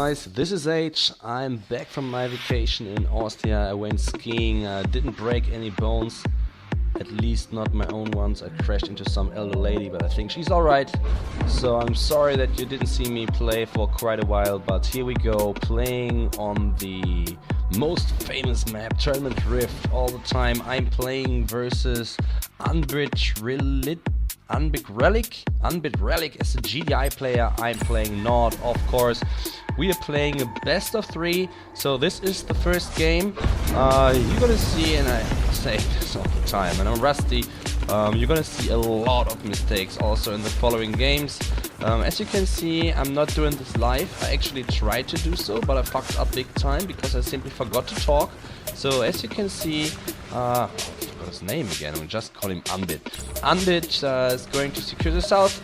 guys, this is H. I'm back from my vacation in Austria. I went skiing, didn't break any bones, at least not my own ones. I crashed into some elder lady, but I think she's alright. So I'm sorry that you didn't see me play for quite a while, but here we go, playing on the most famous map, Tournament Rift, all the time. I'm playing versus UnbidRelic as a GDI player. I'm playing not, of course. We are playing a best of 3, so this is the first game. You're gonna see, and I say this all the time, and I'm rusty, you're gonna see a lot of mistakes also in the following games. As you can see, I'm not doing this live. I actually tried to do so, but I fucked up big time because I simply forgot to talk. So as you can see, I forgot his name again, I'll just call him Unbid. Unbid is going to secure the south,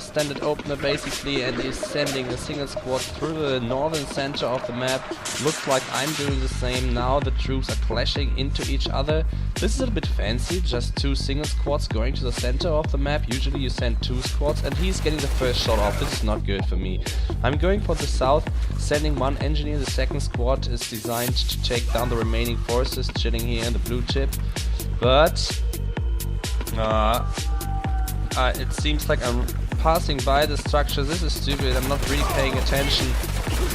standard opener basically, and is sending a single squad through the northern center of the map. Looks like I'm doing the same now. The troops are clashing into each other. This is a bit fancy, just 2 single squads going to the center of the map. Usually you send 2 squads, and he's getting the first shot off. This is not good for me. I'm going for the south, sending 1 engineer. The second squad is designed to take down the remaining forces chilling here in the blue chip. But it seems like I'm passing by the structure. This is stupid. I'm not really paying attention.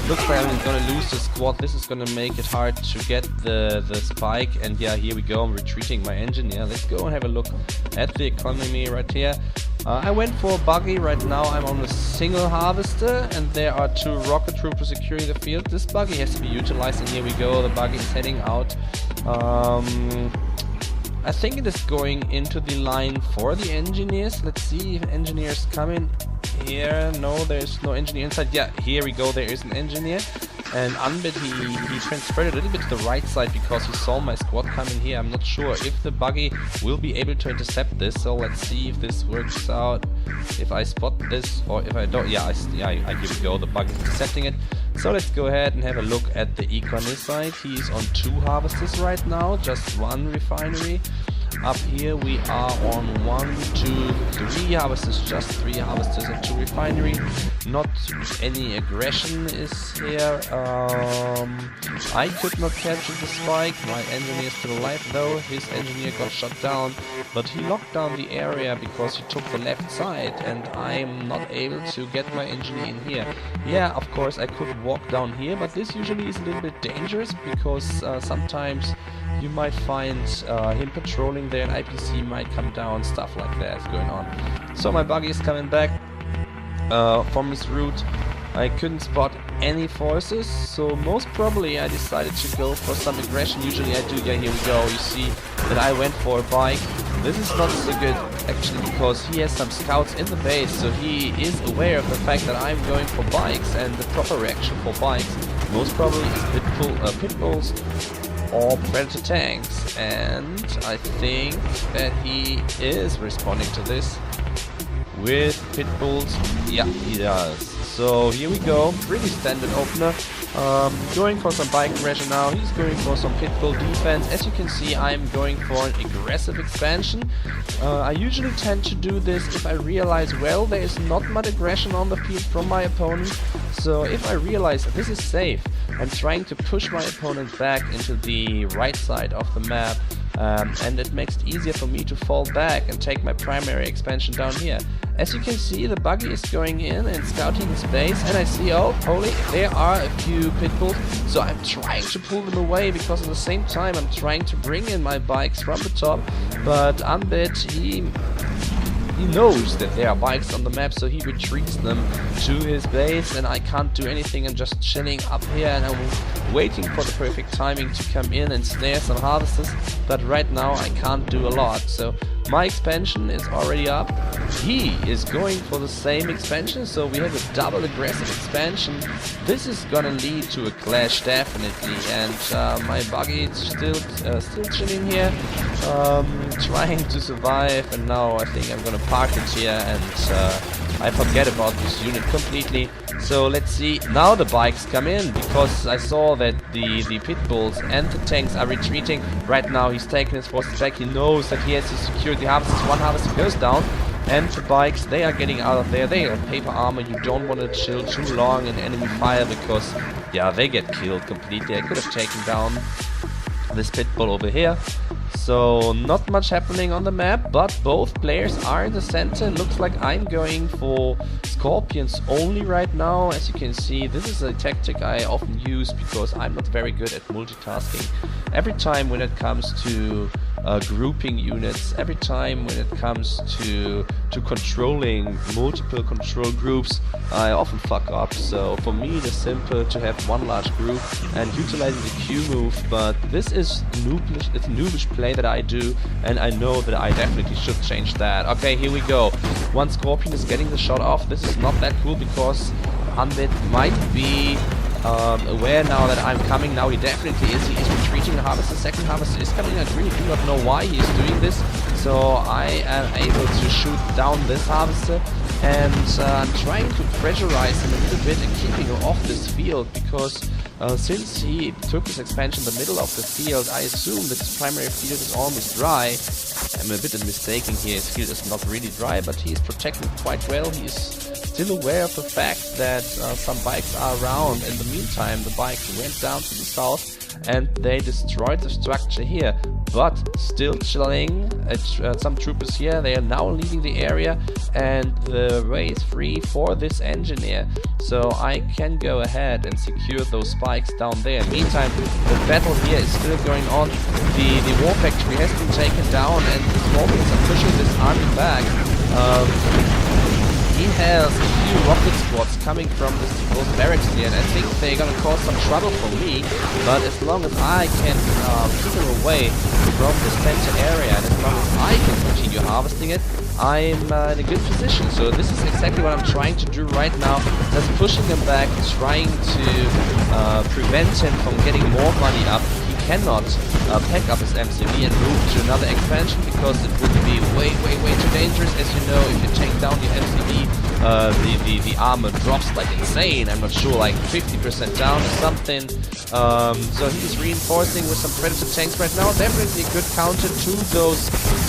Looks like I'm gonna lose the squad. This is gonna make it hard to get the spike. And yeah, here we go. I'm retreating my engineer. Let's go and have a look at the economy right here. I went for a buggy. Right now I'm on a single harvester, and there are 2 rocket troopers securing the field. This buggy has to be utilized, and here we go. The buggy is heading out. I think it is going into the line for the engineers. Let's see if engineers come in here. No, there's no engineer inside. Yeah, here we go. There is an engineer. And Unbid, he transferred a little bit to the right side because he saw my squad come in here. I'm not sure if the buggy will be able to intercept this. So let's see if this works out. If I spot this or if I don't. Yeah, here we go. The buggy is intercepting it. So let's go ahead and have a look at the economy side. He's on 2 harvesters right now, just 1 refinery. Up here we are on 1, 2, 3 harvesters, just 3 harvesters and 2 refinery. Not any aggression is here. I could not capture the spike. My engineer is still alive though. His engineer got shot down, but he locked down the area because he took the left side, and I'm not able to get my engineer in here. Yeah, of course I could walk down here, but this usually is a little bit dangerous because sometimes you might find him patrolling there, an IPC might come down, stuff like that is going on. So my buggy is coming back from his route. I couldn't spot any forces, so most probably I decided to go for some aggression. Usually I do. Yeah, here we go. You see that I went for a bike. This is not so good actually because he has some scouts in the base, so he is aware of the fact that I'm going for bikes, and the proper reaction for bikes most probably is pit bulls or predator tanks, and I think that he is responding to this with pit bulls. Yeah, he does. So here we go, pretty standard opener. Going for some bike aggression now. He's going for some pit bull defense. As you can see, I'm going for an aggressive expansion. I usually tend to do this if I realize, well, there is not much aggression on the field from my opponent. So if I realize that this is safe, I'm trying to push my opponent back into the right side of the map, and it makes it easier for me to fall back and take my primary expansion down here. As you can see, the buggy is going in and scouting his base, and I see, oh, holy, there are a few pit bulls, so I'm trying to pull them away because at the same time I'm trying to bring in my bikes from the top, but Unbid, he knows that there are bikes on the map, so he retreats them to his base, and I can't do anything. I'm just chilling up here, and I'm waiting for the perfect timing to come in and snare some harvesters, but right now I can't do a lot. So my expansion is already up. He is going for the same expansion, so we have a double aggressive expansion. This is gonna lead to a clash definitely, and my buggy is still chilling here, trying to survive, and now I think I'm gonna park it here, and I forget about this unit completely. So let's see, now the bikes come in because I saw that the pit bulls and the tanks are retreating. Right now he's taking his forces back. He knows that he has to secure the harvesters. 1 harvester goes down. and the bikes, they are getting out of there. They have paper armor. You don't want to chill too long in enemy fire because, yeah, they get killed completely. I could have taken down this pitbull over here. So not much happening on the map, but both players are in the center. Looks like I'm going for Scorpions only right now. As you can see, this is a tactic I often use because I'm not very good at multitasking. Every time when it comes to grouping units, every time when it comes to controlling multiple control groups, I often fuck up. So for me it is simple to have one large group and utilizing the Q move, but this is noobish, it's a noobish play that I do, and I know that I definitely should change that. Okay, here we go. One Scorpion is getting the shot off. This is not that cool because Unbid might be aware now that I'm coming. Now he definitely is. He is retreating. The Harvester, second Harvester is coming. I really do not know why he is doing this. So I am able to shoot down this Harvester, and I'm trying to pressurize him a little bit and keeping him off this field because since he took his expansion in the middle of the field, I assume that his primary field is almost dry. I'm a bit mistaken here. His field is not really dry, but he is protected quite well. He is still aware of the fact that some bikes are around. In the meantime, the bikes went down to the south and they destroyed the structure here, but still chilling. Some troopers here, they are now leaving the area and the way is free for this engineer, so I can go ahead and secure those spikes down there. Meantime, the battle here is still going on. The war factory has been taken down and the Scorpions are pushing this army back. He has a few rocket squads coming from those barracks here, and I think they're gonna cause some trouble for me, but as long as I can keep them away from the center area, and as long as I can continue harvesting it, I'm in a good position. So this is exactly what I'm trying to do right now, just pushing him back, trying to prevent him from getting more money up. He cannot pack up his MCV and move to another expansion because it would be way too dangerous. As you know, if you take down your MCV, the armor drops like insane. I'm not sure, like 50% down or something. So he's reinforcing with some Predator tanks right now. Definitely a good counter to those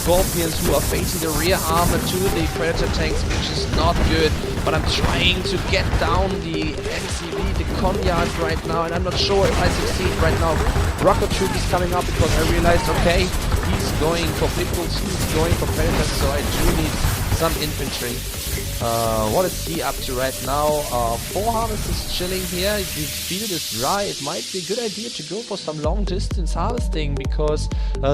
Scorpions who are facing the rear armor to the Predator tanks, which is not good. But I'm trying to get down the MCV, the Conyard right now, and I'm not sure if I succeed right now. Rocket Troop is coming up because I realized, okay, he's going for Pitbulls, he's going for Predators, so I do need some infantry. What is he up to right now? 4 harvesters chilling here. The field is dry. It might be a good idea to go for some long distance harvesting because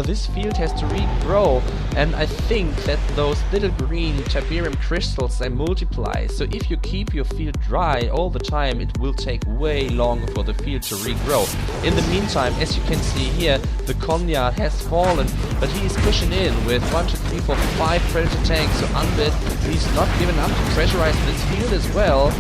this field has to regrow, and I think that those little green Tiberium crystals, they multiply. So if you keep your field dry all the time, it will take way longer for the field to regrow. In the meantime, as you can see here, the Conyard has fallen, but he is pushing in with 1, 2, 3, 4, 5 Predator tanks. So Unbid, he's not given up to pressurize this field as well.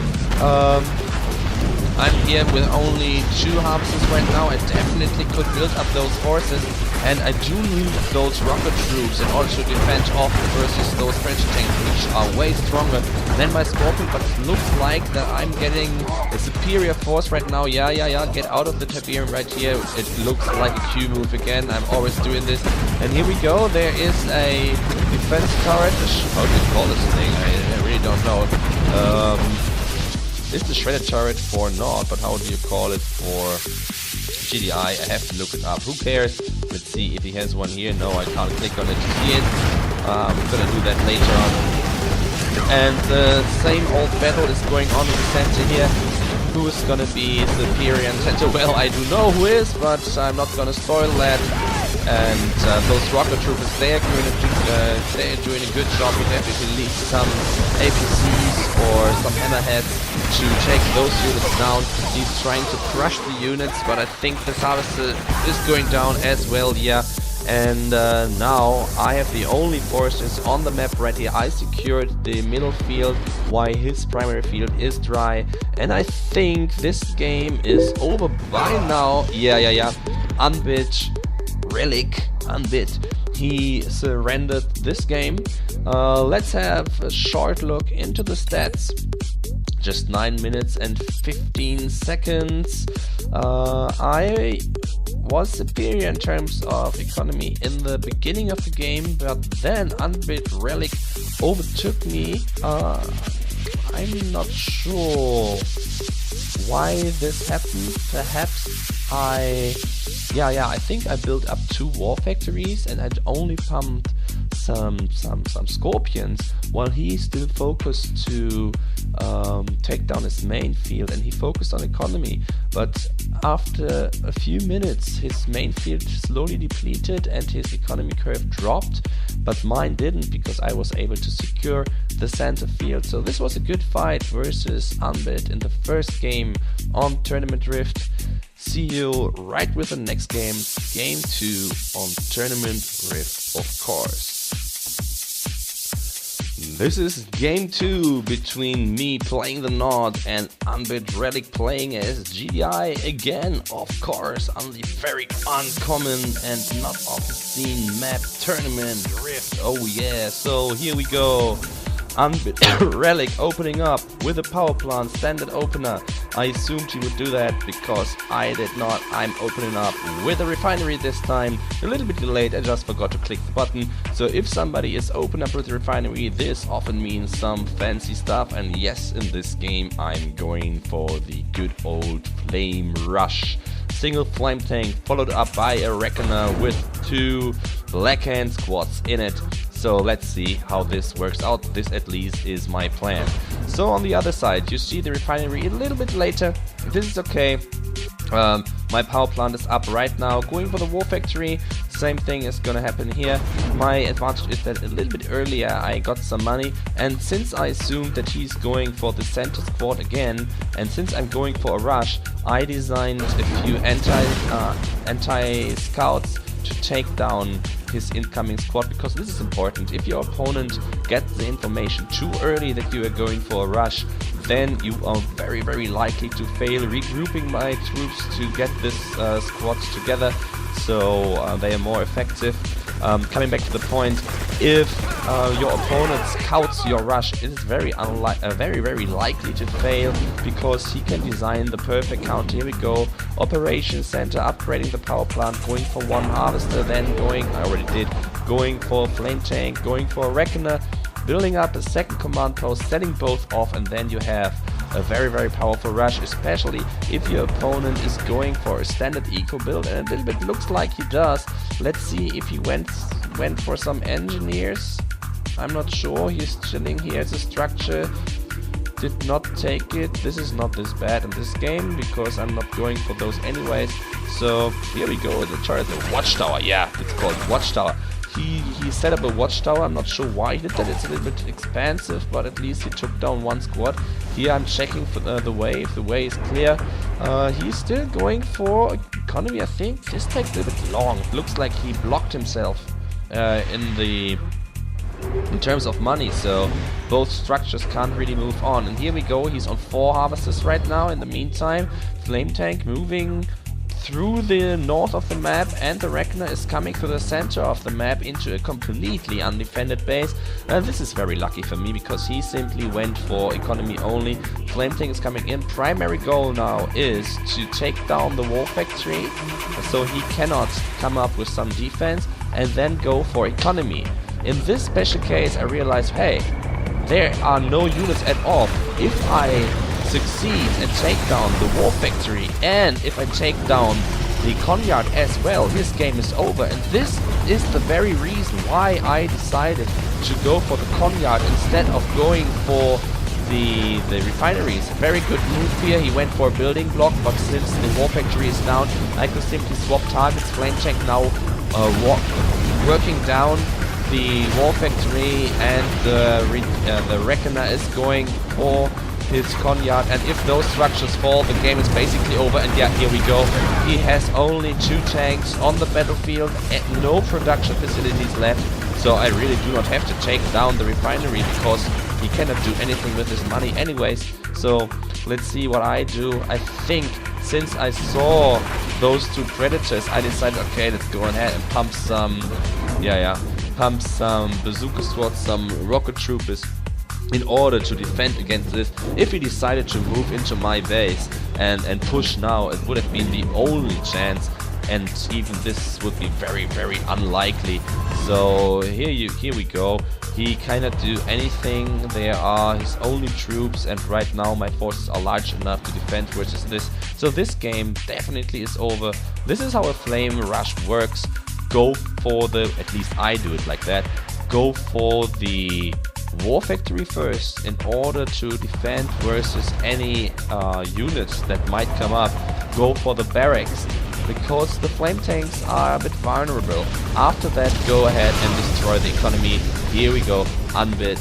I'm here with only 2 harvesters right now. I definitely could build up those forces, and I do need those rocket troops in order to defend off versus those Predator tanks, which are way stronger than my Scorpion. But it looks like that I'm getting a superior force right now. Yeah, get out of the Tiberium right here. It looks like a Q move again. I'm always doing this. And here we go. There is a defense turret. How do you call this thing? I really don't know. It's the shredder turret for Nord, but how do you call it for GDI? I have to look it up. Who cares? Let's see if he has one here. No, I can't click on it to see it. I'm gonna do that later on. And the same old battle is going on in the center here. Who is gonna be superior in center? Well, I do know who is, but I'm not gonna spoil that. And those rocket troopers, they're doing a good job. We definitely need some APCs or some hammerheads to take those units down. He's trying to crush the units, but I think this harvester is going down as well, yeah. And now I have the only forces on the map right here. I secured the middle field while his primary field is dry. And I think this game is over by now. Yeah. UnbidRelic, he surrendered this game. Let's have a short look into the stats. Just 9 minutes and 15 seconds. I was superior in terms of economy in the beginning of the game, but then UnbidRelic overtook me. I'm not sure why this happened. Perhaps I think I built up 2 war factories and I'd only pumped some scorpions, while he still focused to take down his main field, and he focused on economy. But after a few minutes his main field slowly depleted and his economy curve dropped, but mine didn't, because I was able to secure the center field. So this was a good fight versus Unbid in the first game on Tournament Rift. See you right with the next game, Game 2 on Tournament Rift, of course. This is Game 2 between me playing the Nord and UnbidRelic playing as GDI again, of course, on the very uncommon and not often seen map Tournament Rift. Oh yeah, so here we go. UnbidRelic opening up with a power plant standard opener. I assumed he would do that because I did not. I'm opening up with a refinery this time. A little bit delayed, I just forgot to click the button. So if somebody is open up with a refinery, this often means some fancy stuff. And yes, in this game I'm going for the good old flame rush. Single flame tank followed up by a reckoner with 2 blackhand squads in it. So let's see how this works out. This at least is my plan. So on the other side, you see the refinery a little bit later. This is okay. My power plant is up right now, going for the war factory. Same thing is gonna happen here. My advantage is that a little bit earlier I got some money, and since I assumed that he's going for the center squad again, and since I'm going for a rush, I designed a few anti-scouts to take down his incoming squad, because this is important. If your opponent gets the information too early that you are going for a rush, then you are very, very likely to fail. Regrouping my troops to get this squads together, so they are more effective. Coming back to the point, if your opponent scouts your rush, it is very likely to fail, because he can design the perfect counter. Here we go, Operation Center, upgrading the power plant, going for 1 harvester, then going for a flame tank, going for a reckoner, building up a second command post, setting both off, and then you have a very, very powerful rush, especially if your opponent is going for a standard eco build, and a little bit looks like he does. Let's see if he went for some engineers. I'm not sure. He's chilling here as a structure. Did not take it. This is not this bad in this game, because I'm not going for those anyways. So here we go, the turret, the watchtower. Yeah, it's called watchtower. He set up a watchtower. I'm not sure why he did that. It's a little bit expensive, but at least he took down 1 squad. Here I'm checking for the way. If the way is clear, he's still going for economy. I think this takes a little bit long. It looks like he blocked himself in terms of money, so both structures can't really move on. And here we go, he's on 4 harvesters right now. In the meantime, flame tank moving through the north of the map, and the reckoner is coming to the center of the map into a completely undefended base. And this is very lucky for me, because he simply went for economy only. Flame tank is coming in. Primary goal now is to take down the war factory, so he cannot come up with some defense, and then go for economy. In this special case, I realized, hey, there are no units at all. If I succeed and take down the war factory, and if I take down the Conyard as well, this game is over. And this is the very reason why I decided to go for the Conyard instead of going for the refineries. Very good move here. He went for a building block, but since the war factory is down, I could simply swap targets. Flame tank now working down the war factory, and the reckoner is going for his Conyard, and if those structures fall, the game is basically over. And yeah, here we go. He has only 2 tanks on the battlefield and no production facilities left, so I really do not have to take down the refinery, because he cannot do anything with his money anyways. So let's see what I do. I think since I saw those 2 predators, I decided, okay, let's go ahead and pump some pump some bazooka squads, some rocket troopers, in order to defend against this. If he decided to move into my base and push now, it would have been the only chance and even this would be very, very unlikely. So here we go. He cannot do anything. There are his only troops, and right now my forces are large enough to defend versus this. So this game definitely is over. This is how a flame rush works. Go for the, at least I do it like that, go for the war factory first in order to defend versus any units that might come up. Go for the barracks, because the flame tanks are a bit vulnerable. After that, go ahead and destroy the economy. Here we go. Unbid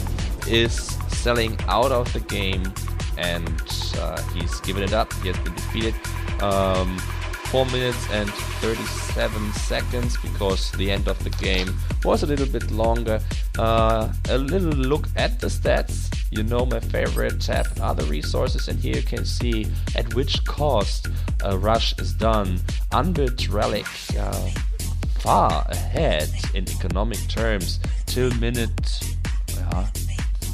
is selling out of the game, and he's given it up. He has been defeated. 4 minutes and 37 seconds, because the end of the game was a little bit longer. A little look at the stats. You know, my favorite tab, other resources, and here you can see at which cost a rush is done. UnbidRelic far ahead in economic terms till minute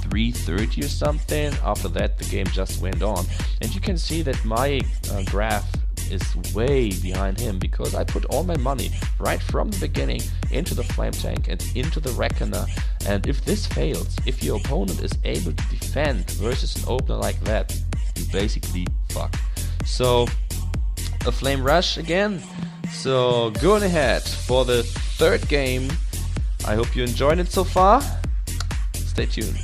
3:30 or something. After that the game just went on, and you can see that my graph is way behind him, because I put all my money right from the beginning into the flame tank and into the reckoner. And if this fails, if your opponent is able to defend versus an opener like that, you basically fuck. So a flame rush again. So going ahead for the third game. I hope you enjoyed it so far. Stay tuned.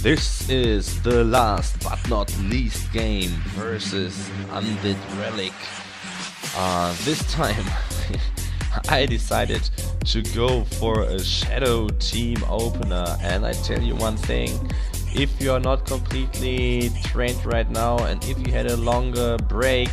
This is the last but not least game versus UnbidRelic. This time I decided to go for a shadow team opener, and I tell you one thing, if you are not completely trained right now and if you had a longer break,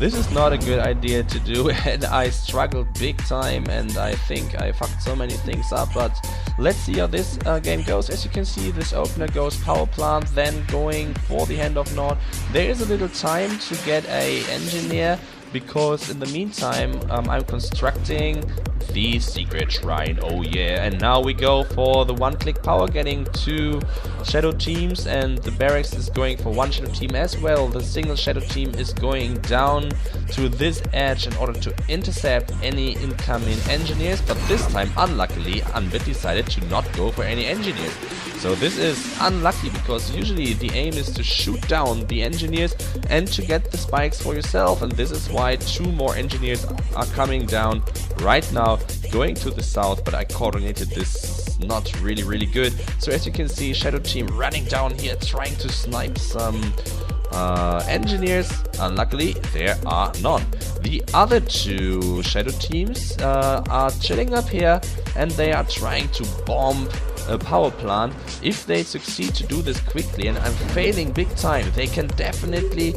this is not a good idea to do, and I struggled big time, and I think I fucked so many things up. But let's see how this game goes. As you can see, this opener goes power plant, then going for the Hand of Nod. There is a little time to get a engineer, because in the meantime I'm constructing the secret shrine. Oh yeah, and now we go for the one-click power, getting 2 shadow teams, and the barracks is going for 1 shadow team as well. The single shadow team is going down to this edge in order to intercept any incoming engineers, but this time unluckily Unbid decided to not go for any engineers. So this is unlucky, because usually the aim is to shoot down the engineers and to get the spikes for yourself, and this is why 2 more engineers are coming down right now, going to the south, but I coordinated this not really good. So as you can see, shadow team running down here, trying to snipe some engineers. Unluckily, there are none. The other 2 shadow teams are chilling up here, and they are trying to bomb a power plant. If they succeed to do this quickly, and I'm failing big time, they can definitely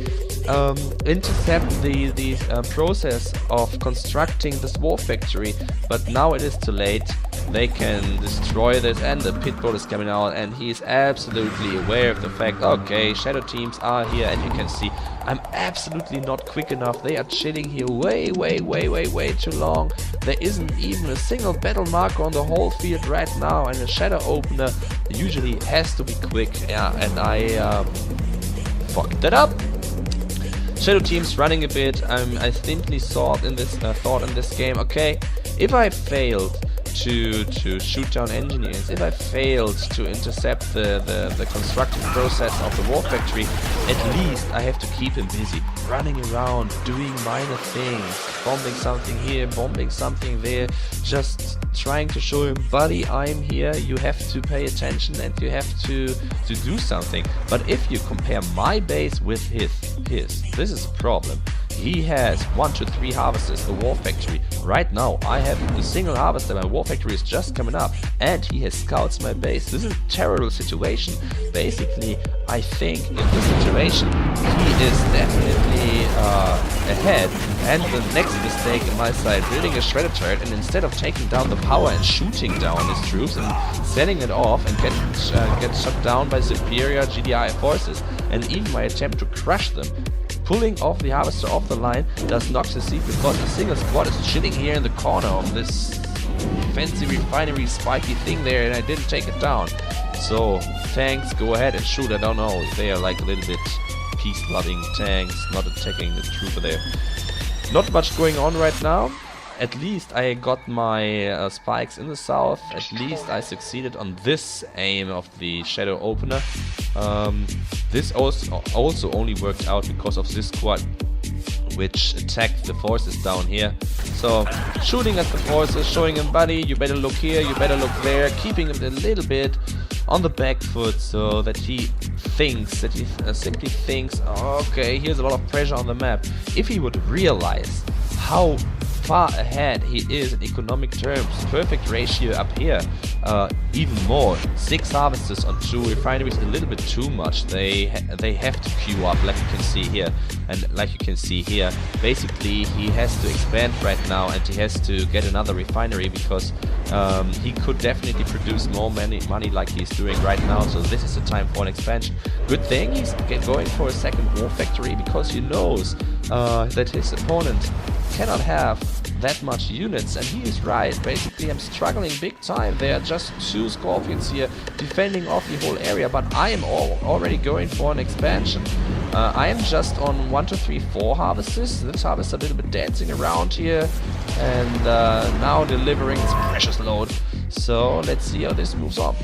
intercept the process of constructing this war factory, but now it is too late. They can destroy this, and the pitbull is coming out, and he is absolutely aware of the fact, okay, shadow teams are here, and you can see I'm absolutely not quick enough. They are chilling here way too long. There isn't even a single battle marker on the whole field right now, and a shadow opener usually has to be quick. Yeah, and I fucked that up. Shadow teams running a bit. I simply thought in this game, okay, if I failed to shoot down engineers, if I failed to intercept the construction process of the war factory, at least I have to keep him busy, running around, doing minor things, bombing something here, bombing something there, just trying to show him, buddy, I'm here, you have to pay attention and you have to do something. But if you compare my base with his, this is a problem. He has 1 to 3 harvesters, a war factory. Right now I have a single harvester, my war factory is just coming up, and he has scouts my base. This is a terrible situation. Basically, I think in this situation he is definitely ahead, and the next mistake on my side, building a shredder turret, and instead of taking down the power and shooting down his troops and setting it off and get shut down by superior GDI forces, and even my attempt to crush them, pulling off the harvester off the line does not succeed, because a single squad is chilling here in the corner of this fancy refinery spiky thing there, and I didn't take it down. So tanks, go ahead and shoot. I don't know, they are like a little bit peace-loving tanks, not attacking the trooper there. Not much going on right now. At least I got my spikes in the south. At least I succeeded on this aim of the shadow opener. This also only worked out because of this squad, which attacked the forces down here. So shooting at the forces, showing him, buddy, you better look here, you better look there, keeping him a little bit on the back foot so that he thinks, that he simply thinks, okay, here's a lot of pressure on the map. If he would realize how far ahead he is in economic terms, perfect ratio up here, even more, 6 harvesters on 2 refineries, a little bit too much. They have to queue up, like you can see here, and like you can see here, basically he has to expand right now, and he has to get another refinery because he could definitely produce more money like he's doing right now. So this is the time for an expansion. Good thing he's going for a second war factory, because he knows that his opponent cannot have that much units, and he is right. Basically, I'm struggling big time. There are just 2 Scorpions here defending off the whole area, but I am already going for an expansion. I am just on 1, 2, 3, 4 harvesters. This harvester a little bit dancing around here, and now delivering its precious load. So let's see how this moves on.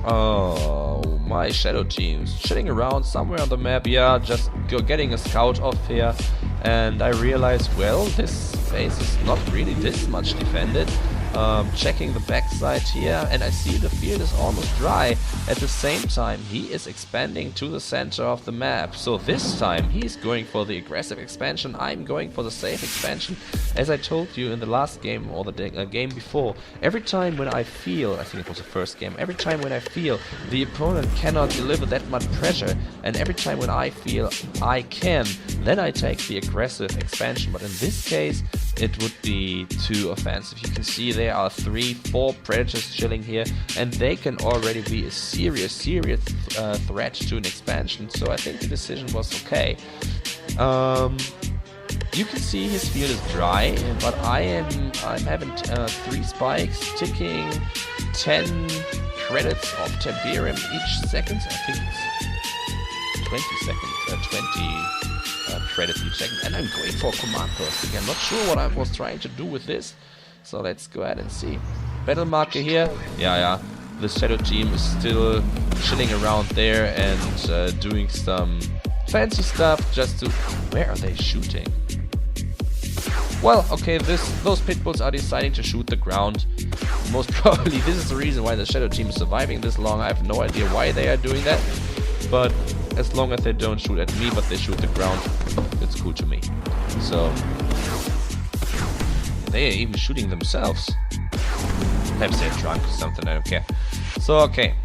Oh, my shadow team's chilling around somewhere on the map. Yeah, just getting a scout off here, and I realized, well, this base is not really this much defended. Checking the backside here, and I see the field is almost dry. At the same time, he is expanding to the center of the map. So this time he's going for the aggressive expansion. I'm going for the safe expansion. As I told you in the last game, or the game before, every time when I feel, I think it was the first game, every time when I feel the opponent cannot deliver that much pressure, and every time when I feel I can, then I take the aggressive expansion. But in this case, it would be too offensive. You can see there are 3, 4 predators chilling here, and they can already be a serious threat to an expansion. So I think the decision was okay. You can see his field is dry, but I'm having 3 spikes ticking 10 credits of Tiberium each second. I think it's 20 seconds, 20 credits each second, and I'm going for command post again. Not sure what I was trying to do with this, so let's go ahead and see. Battle marker here. Yeah. The shadow team is still chilling around there and doing some fancy stuff just to... Where are they shooting? Well, okay, those pit bulls are deciding to shoot the ground. Most probably this is the reason why the shadow team is surviving this long. I have no idea why they are doing that, but as long as they don't shoot at me, but they shoot the ground, it's cool to me. So they are even shooting themselves. Perhaps they're drunk or something, I don't care. So okay,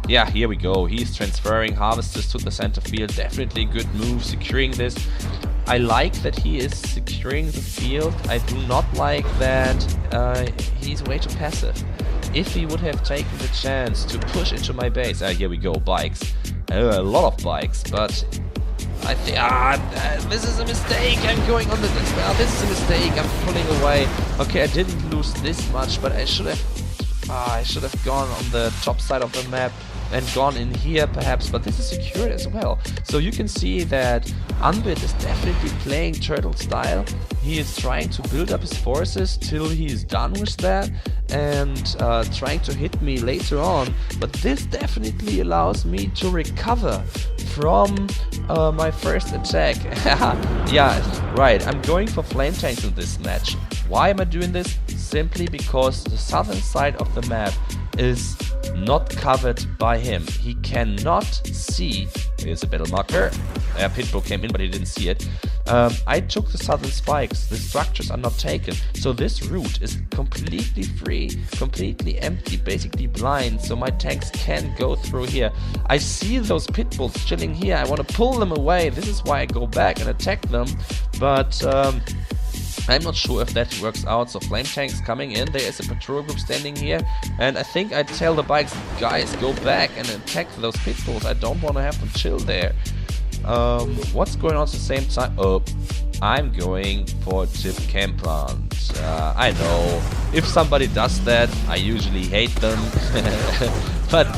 yeah, here we go. He's transferring harvesters to the center field. Definitely good move, securing this. I like that he is securing the field. I do not like that he's way too passive. If he would have taken the chance to push into my base, here we go, bikes. A lot of bikes, but I think this is a mistake. I'm going on the this is a mistake. I'm pulling away. Okay, I didn't lose this much, but I should have gone on the top side of the map and gone in here perhaps, but this is secured as well. So you can see that Unbid is definitely playing turtle style. He is trying to build up his forces till he is done with that, and trying to hit me later on. But this definitely allows me to recover from my first attack. Yeah, right, I'm going for flame tanks in this match. Why am I doing this? Simply because the southern side of the map is not covered by him. He cannot see. Here's a battle marker. Pitbull came in, but he didn't see it. I took the southern spikes. The structures are not taken, so this route is completely free, completely empty, basically blind, so my tanks can go through here. I see those pitbulls chilling here. I want to pull them away. This is why I go back and attack them, but I'm not sure if that works out. So flame tanks coming in. There is a patrol group standing here, and I think I tell the bikes, guys, go back and attack those pitbulls. I don't want to have them chill there. What's going on at the same time? Oh, I'm going for chip chem plant. I know, if somebody does that, I usually hate them. But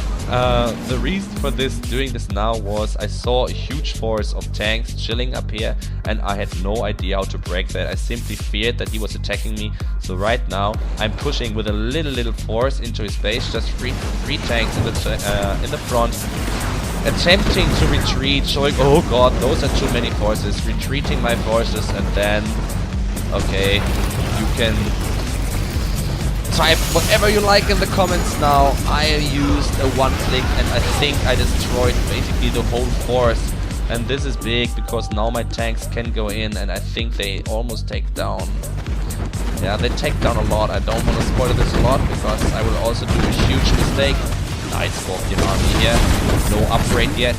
the reason for doing this now was I saw a huge force of tanks chilling up here, and I had no idea how to break that. I simply feared that he was attacking me. So right now I'm pushing with a little force into his base, just three tanks in the front, attempting to retreat, showing, oh god, those are too many forces, retreating my forces, and then, okay, you can type whatever you like in the comments now. I used a one click and I think I destroyed basically the whole force, and this is big because now my tanks can go in, and I think they almost take down. Yeah, they take down a lot. I don't want to spoil this a lot because I will also do a huge mistake. Nice Scorpion army here, no upgrade yet.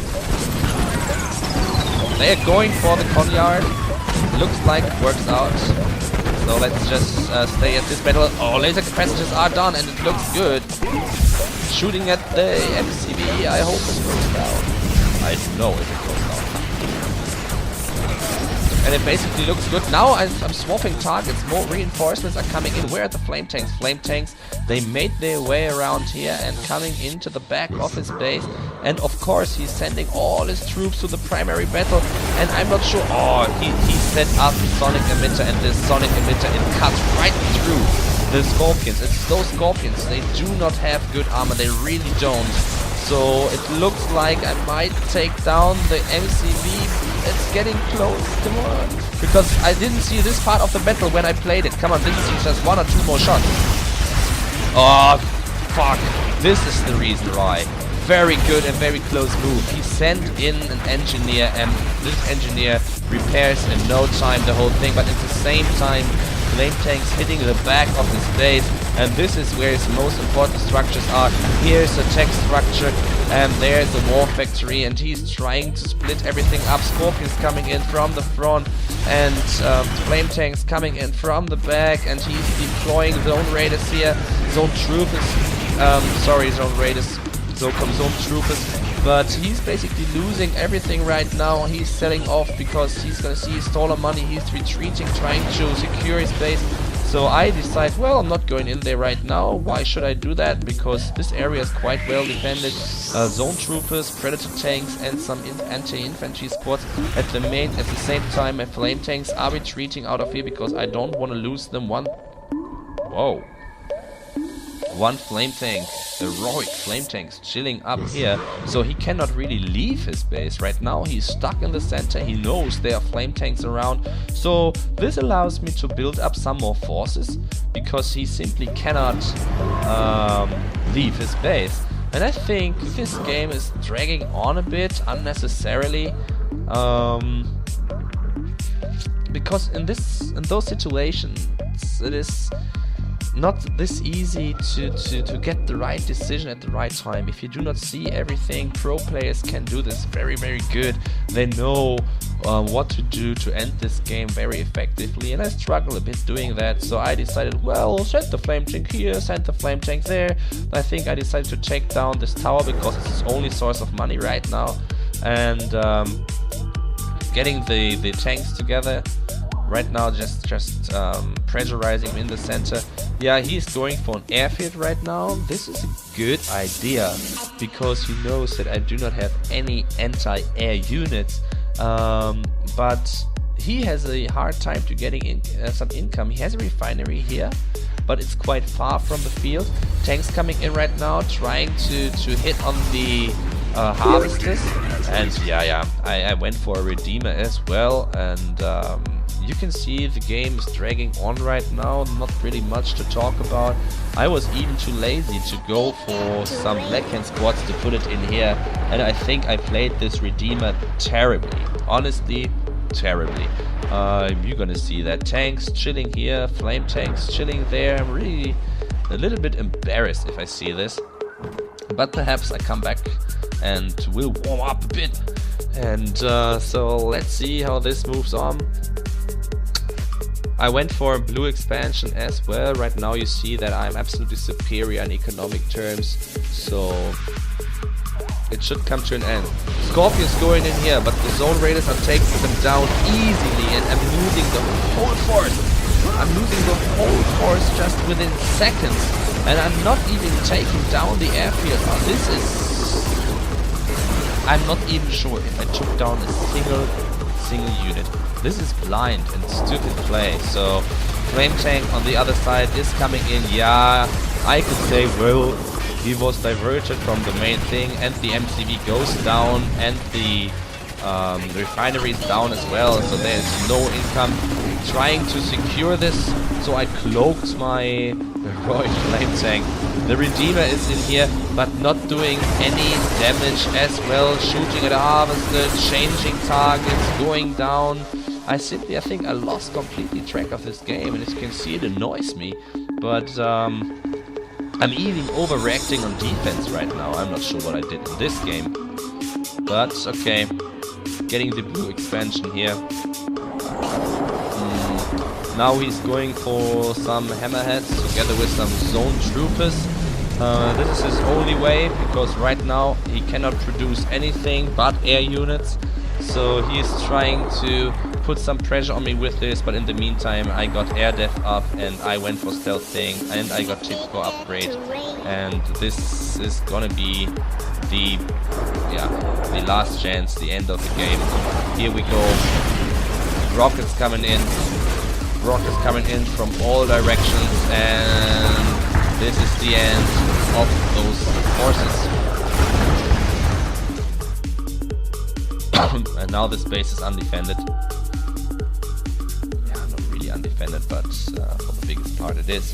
They're going for the Conyard. Looks like it works out. So let's just stay at this battle. Oh, laser capacitors are done and it looks good. Shooting at the MCV, I hope it goes down. I know if it goes down. And it basically looks good. Now I'm swapping targets, more reinforcements are coming in. Where are the flame tanks? Flame tanks, they made their way around here and coming into the back of his base. And of course he's sending all his troops to the primary battle. And I'm not sure, oh, he set up the sonic emitter, and this sonic emitter, it cuts right through the Scorpions. It's those Scorpions, they do not have good armor, they really don't. So it looks like I might take down the MCV. It's getting close, come on. Because I didn't see this part of the battle when I played it. Come on, this is just 1 or 2 more shots. Oh, fuck. This is the reason why. Very good and very close move. He sent in an engineer, and this engineer repairs in no time the whole thing. But at the same time, flame tanks hitting the back of his base, and this is where his most important structures are. Here's a tech structure, and there's a war factory, and he's trying to split everything up. Scorpions coming in from the front, and flame tanks coming in from the back, and he's deploying zone raiders here, zone troopers, zone raiders, zone troopers. But he's basically losing everything right now. He's selling off because he's gonna see his taller money. He's retreating, trying to secure his base. So I decide, well, I'm not going in there right now. Why should I do that? Because this area is quite well defended. Zone troopers, predator tanks, and some anti-infantry squads. At the same time, my flame tanks are retreating out of here because I don't want to lose them. One flame tank, heroic flame tanks chilling up here, so he cannot really leave his base. Right now he's stuck in the center, he knows there are flame tanks around, so this allows me to build up some more forces, because he simply cannot leave his base. And I think this game is dragging on a bit unnecessarily, because in those situations it is not this easy to get the right decision at the right time. If you do not see everything, pro players can do this very good. They know what to do to end this game very effectively, and I struggle a bit doing that. So I decided, well, send the flame tank here, send the flame tank there. I think I decided to take down this tower because it's its only source of money right now, and getting the tanks together right now, just pressurizing him in the center. Yeah, he's going for an airfield right now. This is a good idea because he knows that I do not have any anti-air units, but he has a hard time to getting in some income. He has a refinery here, but it's quite far from the field. Tanks coming in right now, trying to hit on the harvesters, and yeah, I went for a redeemer as well, and you can see the game is dragging on right now, not really much to talk about. I was even too lazy to go for some blackhand squads to put it in here, and I think I played this redeemer terribly, honestly terribly. You're gonna see that tanks chilling here, flame tanks chilling there. I'm really a little bit embarrassed if I see this, but perhaps I come back and will warm up a bit, and so let's see how this moves on. I went for a blue expansion as well. Right now you see that I'm absolutely superior in economic terms, so it should come to an end. Scorpion's going in here, but the Zone Raiders are taking them down easily, and I'm losing the whole force. I'm losing the whole force just within seconds, and I'm not even taking down the airfield. Oh, this is... I'm not even sure if I took down a single unit. This is blind and stupid play. So Flame Tank on the other side is coming in. Yeah, I could say, well, he was diverted from the main thing, and the MCV goes down, and the refinery is down as well, so there's no income. Trying to secure this, so I cloaked my heroic Flame Tank. The Redeemer is in here, but not doing any damage as well. Shooting at a harvester, changing targets, going down. I think I lost completely track of this game, and as you can see, it annoys me. But I'm even overreacting on defense right now. I'm not sure what I did in this game. But, okay. Getting the blue expansion here. Now he's going for some hammerheads together with some zone troopers. This is his only way, because right now he cannot produce anything but air units. So he is trying to put some pressure on me with this, but in the meantime I got air def up, and I went for stealthing, and I got chips for upgrade, and this is gonna be the last chance, the end of the game. Here we go. Rockets coming in from all directions, and this is the end of those forces. And now this base is undefended. Yeah, not really undefended, but for the biggest part it is.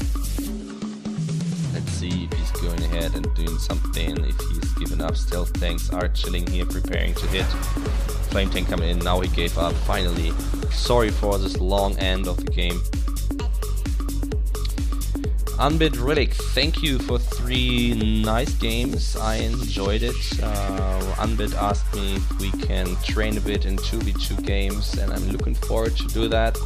Let's see if he's going ahead and doing something, if he's given up. Stealth tanks are chilling here, preparing to hit. Flame tank coming in, now he gave up, finally. Sorry for this long end of the game. UnbidRelic, thank you for 3 nice games. I enjoyed it. Unbid asked me if we can train a bit in 2v2 games, and I'm looking forward to do that.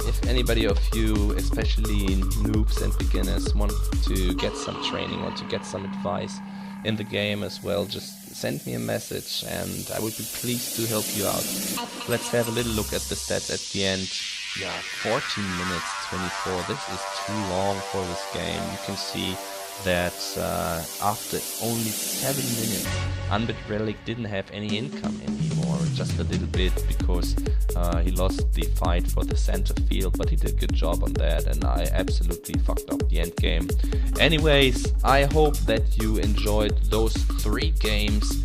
If anybody of you, especially noobs and beginners, want to get some training or to get some advice in the game as well, just send me a message and I would be pleased to help you out. Let's have a little look at the stats at the end. Yeah, 14 minutes 24. This is too long for this game. You can see that after only 7 minutes, UnbidRelic didn't have any income anymore, just a little bit, because he lost the fight for the center field, but he did a good job on that, and I absolutely fucked up the end game. Anyways, I hope that you enjoyed those 3 games,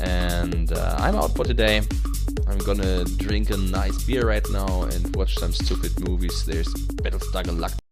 and I'm out for today. I'm gonna drink a nice beer right now and watch some stupid movies. There's Battlestar Galactica.